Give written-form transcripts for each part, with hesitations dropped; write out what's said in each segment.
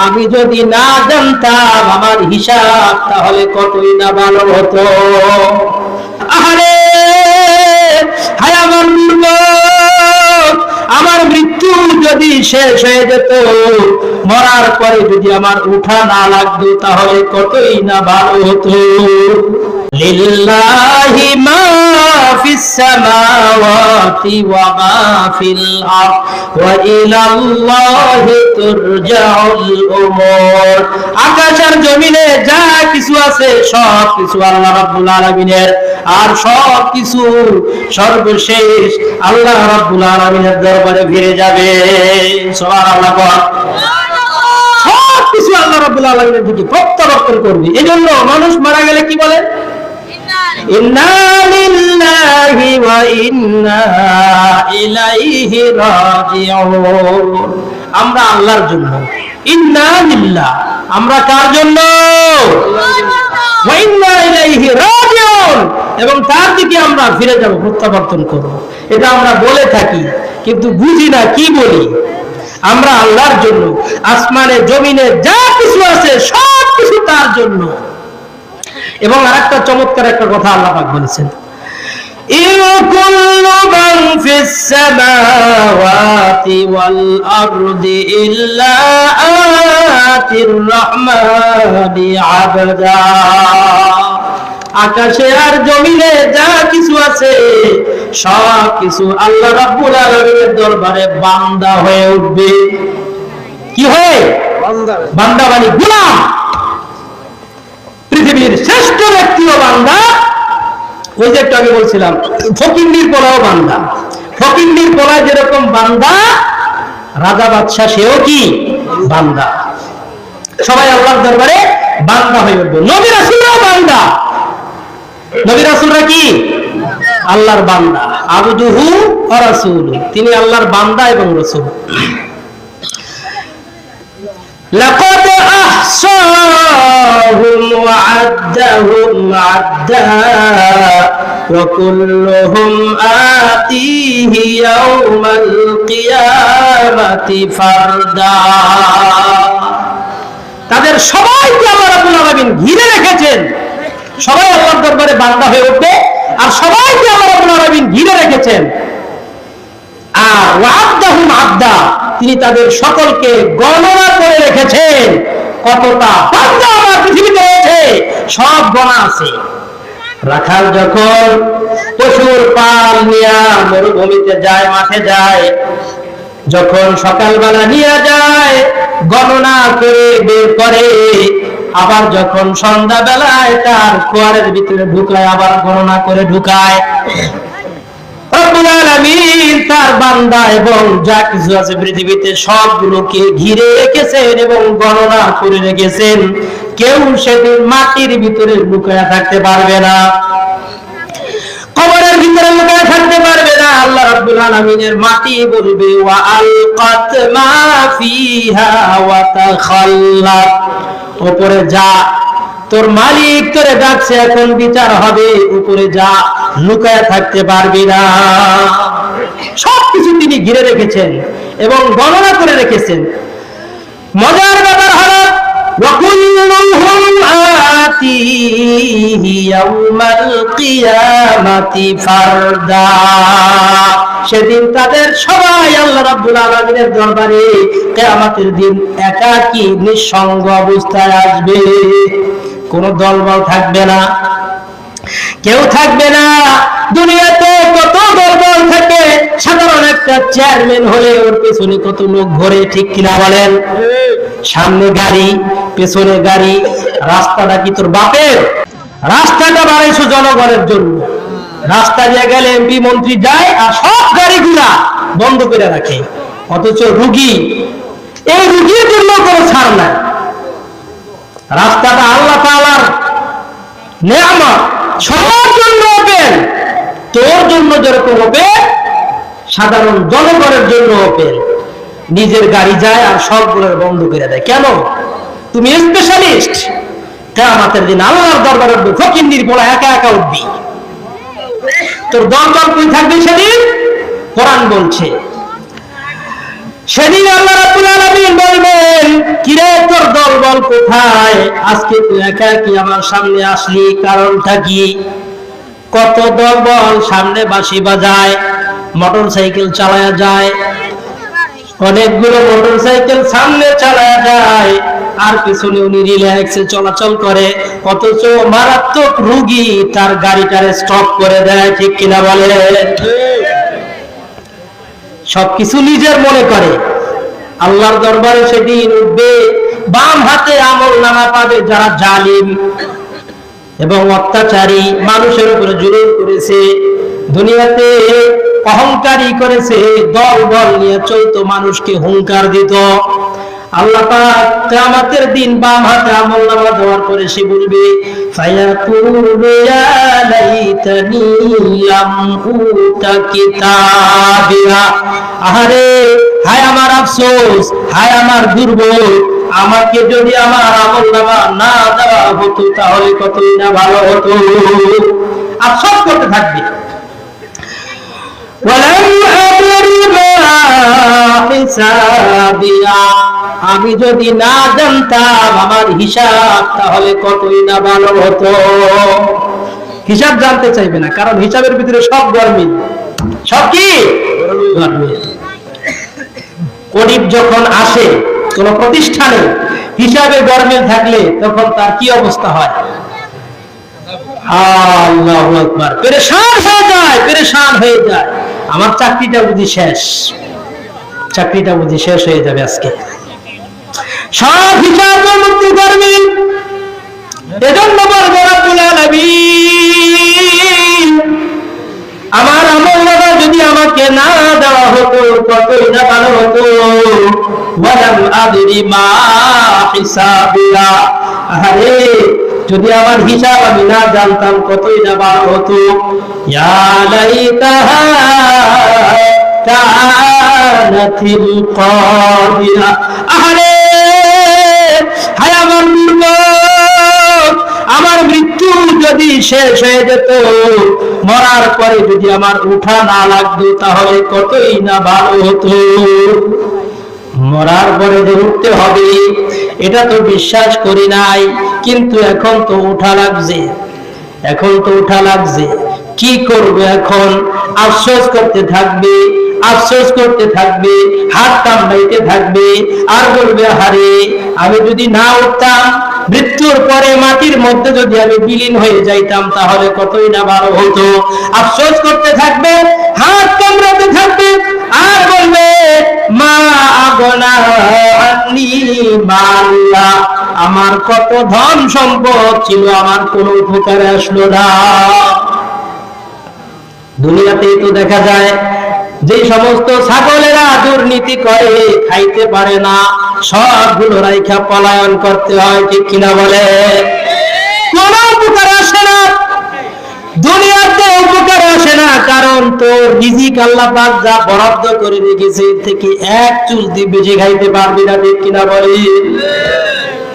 আমি যদি না জানতাম আমার হিসাব, তাহলে কতই না ভালো হতো। আরে হায় আমার দুর্ভোগ, আমার মৃত্যু যদি শেষ হয়ে যেত, মরার পরে যদি আমার উঠা না লাগতো, তাহলে কতই না ভালো হতো। লিল্লাহি মা ফিস সামাওয়াতি ওয়া মা ফিল আরদ ওয়া ইলাল্লাহি তুরজাউল উমুর। আকাশ আর জমিনে যা কিছু আছে সব কিছু আল্লাহ রাব্বুল আলামিনের, আর সব কিছু সর্বশেষ আল্লাহ রাব্বুল আলামিনের দরবারে ফিরে যাবে। সুবহানাল্লাহ। সব কিছু আল্লাহ রাব্বুল আলামিনের দিকে প্রত্যাবর্তন করবে। এজন্য মানুষ মারা গেলে কি বলে? ইন্না লিল্লাহি ওয়া ইন্না ইলাইহি রাজিউন। আমরা আল্লাহর জন্য, ইন্না লিল্লাহ, আমরা কার জন্য? ওয়া ইন্না ইলাইহি রাজিউন, এবং তার দিকে আমরা ফিরে যাব, প্রত্যাবর্তন করব। এটা আমরা বলে থাকি, কিন্তু বুঝি না কি বলি। আমরা আল্লাহর জন্য, আসমানে জমিনে যা কিছু আছে সব কিছু তার জন্য। এবং আরেকটা চমৎকার একটা কথা আল্লাহ পাক বলেছেন, ইকুল্লু মান ফিস সামাওয়াতি ওয়াল আরদি ইল্লা আতির রহমানি আবদা। আকাশে আর জমিনে যা কিছু আছে সব কিছু আল্লাহ রাব্বুল আলামিনের দরবারে বান্দা হয়ে উঠবে। কি হয়ে? বান্দা মানে গোলাম। পৃথিবীর শ্রেষ্ঠ ব্যক্তিও বান্দা। ওই যে একটু আগে বলছিলাম, ফকিন্নির পোলাও বান্দা। ফকিন্নির পোলা যেরকম বান্দা, রাজা বাদশা সেও কি বান্দা। সবাই আল্লাহর দরবারে বান্দা হয়ে উঠবে। নবী রাসূলরাও বান্দা। নবী রাসূলরা কি? আল্লাহর বান্দা। আবদুহু ওয়া রাসূলুহু, তিনি আল্লাহর বান্দা এবং রাসূল। লাকাদ আহসাহুম ওয়া আদ্দাহুম আদ্দা ওয়া কুল্লুহুম আতিহি ইয়াওমাল কিয়ামাতি ফারদা। তাদের সবাইকে আল্লাহ রাব্বুল আলামিন ঘিরে রেখেছেন। সবাই আল্লাহর দরবারে বান্দা হয়ে উঠবে, আর সবাইকে আল্লাহ রাব্বুল আলামিন ঘিরে রেখেছেন। আর ওয়া'আদাহুম আ'দা, তিনি তাদের সকলকে গণনা করে রেখেছেন। কতটা বান্দা আমার পৃথিবীতে রয়েছে সব গণা আছে। রাখাল যখন পশুর পাল নিয়ে মরুভূমিতে যায়, মাঠে যায়, যখন সকালবেলা নিয়ে যায় গণনা করে বের করে, আবার যখন সন্ধ্যা বেলায় তার খোয়ারের ভিতরে ঢুকায় আবার গণনা করে ঢুকায়। রব্বুল আলামিন তার বান্দা এবং যা কিছু আছে পৃথিবীতে সবগুলোকে ঘিরে রেখেছেন এবং গণনা করে রেখেছেন। কেউ সেদিন মাটির ভিতরে লুকায়া থাকতে পারবে না, কবরের ভিতরে লুকায়া থাকতে পারবে না। আল্লাহ রাব্বুল আলামিনের মাটি বলবে ওয়া আলকাত মা ফিহা ওয়া তাখাল্লাত, উপরে যা, তোর মালিক তোরে ডাকছে, এখন বিচার হবে, উপরে যা, লুকায়া থাকতে পারবি না। সবকিছু তিনি ঘিরে রেখেছেন এবং গণনা করে রেখেছেন। মজার ব্যাপার হলো ওয়াকুল্লুহুম আতিহি ইয়াওমাল কিয়ামাতি ফারদা, সেদিন তাদের সবাই আল্লাহ রাব্বুল আলামিনের দরবারে কিয়ামতের দিন একাকী নিঃসঙ্গ অবস্থায় আসবে। কোনো দলবল থাকবে না, কেউ থাকবে না। দুনিয়াতে কত দলবল থাকে, সাধারণ একটা চেয়ারম্যান হলে ওর পেছনে কত লোক ঘোরে, ঠিক কিনা বলেন? সামনে গাড়ি, পেছনে গাড়ি। রাস্তাটা কি তোর বাপের? রাস্তাটা বানাইছো জনগণের জন্য। রাস্তা দিয়ে গেলে এমপি মন্ত্রী যায় আর সব গাড়িগুলা বন্ধ করে রাখে, অথচ রুগী, এই রুগীর জন্য কোনো ছাড় নাই। রাস্তাটা আল্লাহ তাআলার নেয়ামত, সবার জন্য ওপেন। তোর জন্য যেরকম ওপেন, সাধারণ জনগণের জন্য ওপেন। নিজের গাড়ি যায় আর সবগুলোর বন্ধ করে দেয়। কেন? তুমি স্পেশালিস্ট। কিয়ামতের দিন আল্লাহর দরবারে উঠবে, ফকিন্নির পোলা একা একা উঠবি। তোর দল কই থাকবে সেদিন? কোরআন বলছে। সেদিন আল্লাহ রাব্বুল আলামিন বলবেন, কিরে তোর দলবল কোথায়? আজকে তুই একা কি আমার সামনে আসলি, কারণটা কি? কত দলবল সামনে বাঁশি বাজায়, মোটরসাইকেল চালায়া যায়, অনেকগুলো মোটরসাইকেল সামনে চালায়া যায়, আর পিছনে উনি রিল্যাক্সে চলাচল করে, অথচ মারাত্মক রোগী তার গাড়িটারে স্টপ করে দেয়। ঠিক কিনা বলে? সবকিছু নিজের মনে করে। আল্লাহর দরবারে সেদিন উঠবে, বাম হাতে আমলনামা পাবে যারা জালিম এবং অত্যাচারী, মানুষের উপরে জুলুম করেছে, দুনিয়াতে অহংকারী করেছে, দল বল নিয়ে চলতো, মানুষকে হুঙ্কার দিত। আল্লাহ পাক কিয়ামতের দিন বাম হাতে আমলনামা দেওয়ার পরে সে বলবে, ফায়াকুলু ইয়া লাইতানি লাম উতা কিতাবিয়া, আহারে হায় আমার আফসোস, হায় আমার দুর্ভোগ, আমাকে যদি আমার আমলনামা না দেওয়া হতো তাহলে কতই না ভালো হতো। আফসোস করতে থাকবে। আমি যদি না জানতাম আমার হিসাব, তাহলে কতই না ভালো হতো। হিসাব জানতে চাইবে না, কারণ হিসাবের ভিতরে সব গরমিল, সব কি গরমিল। গরিব যখন আসে কোন প্রতিষ্ঠানে, হিসাবে গরমিল থাকলে তখন তার কি অবস্থা হয়? আল্লাহু আকবার, পেরেশান হয়ে যায়, পেরেশান হয়ে যায়। আমার চাকরিটা বুঝি শেষ, চাকরিটা বুঝি শেষ হয়ে যাবে আজকে। সব হিসাব মুক্তি গরমিল। এজন্য বলবো রব্বুল আলামিন, আমার আমলনামা যদি আমাকে না দেওয়া হতো কতই না ভালো হতো। ওয়ালাম আদরি মা হিসাবিয়া, আরে যদি আমার হিসাব আমি না জানতাম কতই না ভালো হতো। ইয়া লাইতাহা কানাতিল কাদিয়া, আরে হায় আমার দুর্ভোগ, আমার মৃত্যু যদি শেষ হয়ে যেত, মরার পরে যদি আমার উঠা না লাগতো তাহলে কতই না ভালো হতো। মরার পরে যে উঠতে হবে এটা তো বিশ্বাস করি নাই, কিন্তু এখন তো উঠা লাগছে, এখন তো উঠা লাগছে। কি করবে এখন? আফসোস করতে থাকবে, আফসোস করতে থাকবে, হাত কামড়াইতে থাকবে, আর বলবে হারে আমি যদি না উঠতাম, মৃত্যুর পরে মাটির মধ্যে যদি আমি বিলীন হয়ে যাইতাম তাহলে কতই না ভালো হতো। আফসোস করতে থাকবে, হাত কামড়াতে থাকবে, আর বলবে মা আগনা আন্নি মাল্লা, আমার কত ধন সম্পদ ছিল, আমার কোনো উপকারে আসলো না। দুনিয়াতেই তো দেখা যায় যে সমস্ত ছাগলেরা দুর্নীতি করে, খাইতে পারে না, সবগুলো রাইখা পলায়ন করতে হয়। ঠিক কিনা বলে? কোন উপকার আসে না, দুনিয়াতে উপকার আসে না, কারণ তোর রিজিক আল্লাহ পাক যা বরাদ্দ করে রেখেছে এর থেকে এক চুল দিয়ে বেশি খাইতে পারবি না। ঠিক কিনা বলে?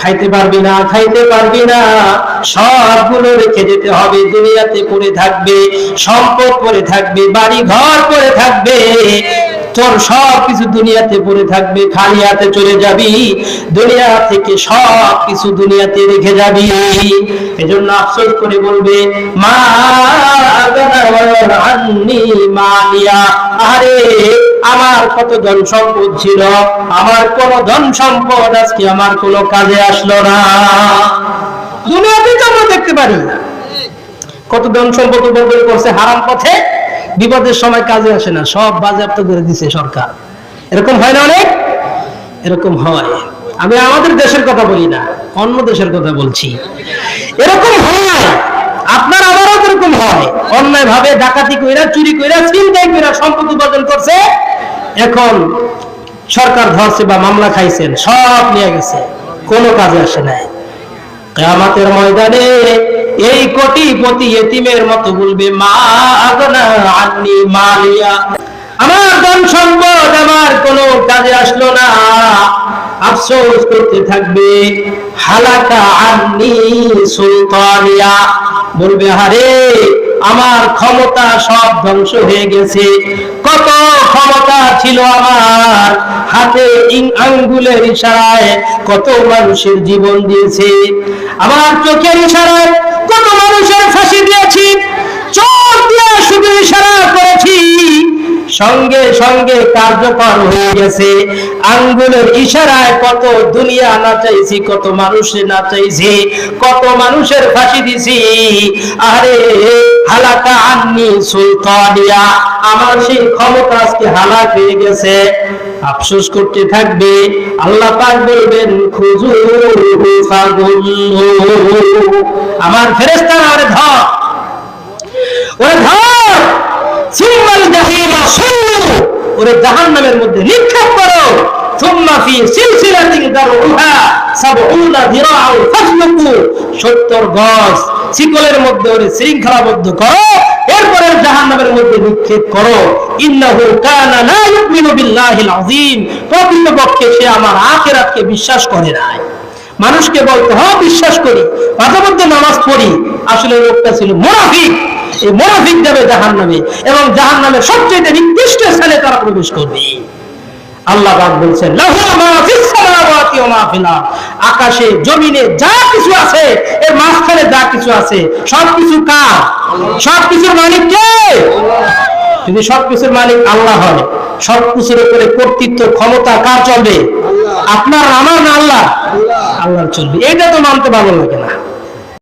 খাইতে পারবি না, খাইতে পারবি না, সবগুলো রেখে যেতে হবে। দুনিয়াতে পড়ে থাকবে, সম্পদ পড়ে থাকবে, বাড়ি ঘর পড়ে থাকবে, তোর সব কিছু দুনিয়াতে পড়ে থাকবে, খালি হাতে চলে যাবি, দুনিয়া থেকে সব কিছু দুনিয়াতে রেখে যাবি। এজন্য আফসোস করে বলবে মা আন্নি মালিয়া, আরে আমার কত ধন সম্পদ ছিল, আমার কোন ধন সম্পদ আজকে আমার কোন কাজে আসলো না। দুনিয়াতে তো আমরা দেখতে পারি কত ধন সম্পদ উপার্জন করছে হারাম পথে, বিপদের সময় কাজে আসে না, সব বাজেয়াপ্ত করে দিছে সরকার। এরকম হয় না? অনেক এরকম হয়। আমি আমাদের দেশের কথা বলি না, অন্য দেশের কথা বলছি। এরকম হয়, আপনার আমারও এরকম হয়। অন্যায় ভাবে ডাকাতি কইরা, চুরি কইরা, ছিনতাই কইরা সম্পদ উপার্জন করছে, এখন সরকার ধরছে বা মামলা খাইছেন, সব নিয়ে গেছে, কোনো কাজে আসে নাই। কিয়ামতের ময়দানে এই কোটিপতি ইতিমের মতো বলবে মা আগনা আন্নি মালিয়া, আমার ধন সম্পদ আমার কোনো কাজে আসলো না। আফসোস করতে থাকবে হালাকা আন্নি সুলতানিয়া, বলবে হারে আমার ক্ষমতা সব ধ্বংস হয়ে গেছে। কত ক্ষমতা ছিল আমার হাতে, আঙ্গুলের ইশারায় কত মানুষের জীবন দিয়েছে, আমার চোখের ইশারায় কত মানুষের ফাঁসি দিয়েছি, চোখ দিয়ে শুধু ইশারা করেছি, সঙ্গে সঙ্গে কার্যকর হয়ে গেছে। আঙ্গুলের ইশারায় কত দুনিয়া নাচাইছি, কত মানুষের নাচাইছি, কত মানুষের ফাঁসি দিছি। আরে হালাকা আন্নি সুলতানিয়া, আমার সেই ক্ষমতা আজকে হালাক হয়ে গেছে। আফসোস করতে থাকবে। আল্লাহ পাক বলবেন খুজু ফাগুল্লু, আমার ফেরেশতারা ওরে ধর, ওরে ধর, সুম্মাল জাহিমা সুল্লু, ওরে জাহান্নামের মধ্যে নিক্ষেপ করো, সুম্মা ফি সিলসিলাতিন দারউহা সাবউনা যিরাআন ফাসলুকু, 70 গজ শিকলের মধ্যে ওরে শৃঙ্খলাবদ্ধ করো, এরপরে জাহান্নামের মধ্যে নিক্ষেপ করো। ইন্নাহু কানা লা ইউমিনু বিল্লাহিল আযীম, প্রকৃতপক্ষে সে আমার আখিরাতকে বিশ্বাস করে না। মানুষকে বলতে হয় বিশ্বাস করি, মাঝে মধ্যে নামাজ পড়ি, আসলে লোকটা ছিল মুনাফিক। এই মুনাফিক যাবে জাহান্নামে, এবং জাহান্নামের সবচেয়ে নিকৃষ্ট স্থানে তারা প্রবেশ করবে। আল্লাহ পাক বলছেন লাহু মা ফিস সামাওয়াতি ওয়া মা ফিল আরদ, আকাশে জমিনে যা কিছু আছে, এর মাঝখানে যা কিছু আছে, সবকিছু কার? সবকিছুর মালিক কে? যদি সবকিছুর মালিক আল্লাহ হয়, সবকিছুর উপরে কর্তৃত্ব ক্ষমতা কার চলবে? আপনার, আমার না আল্লাহ? আল্লাহর চলবে। এটা তো মানতে ভালো লাগে না।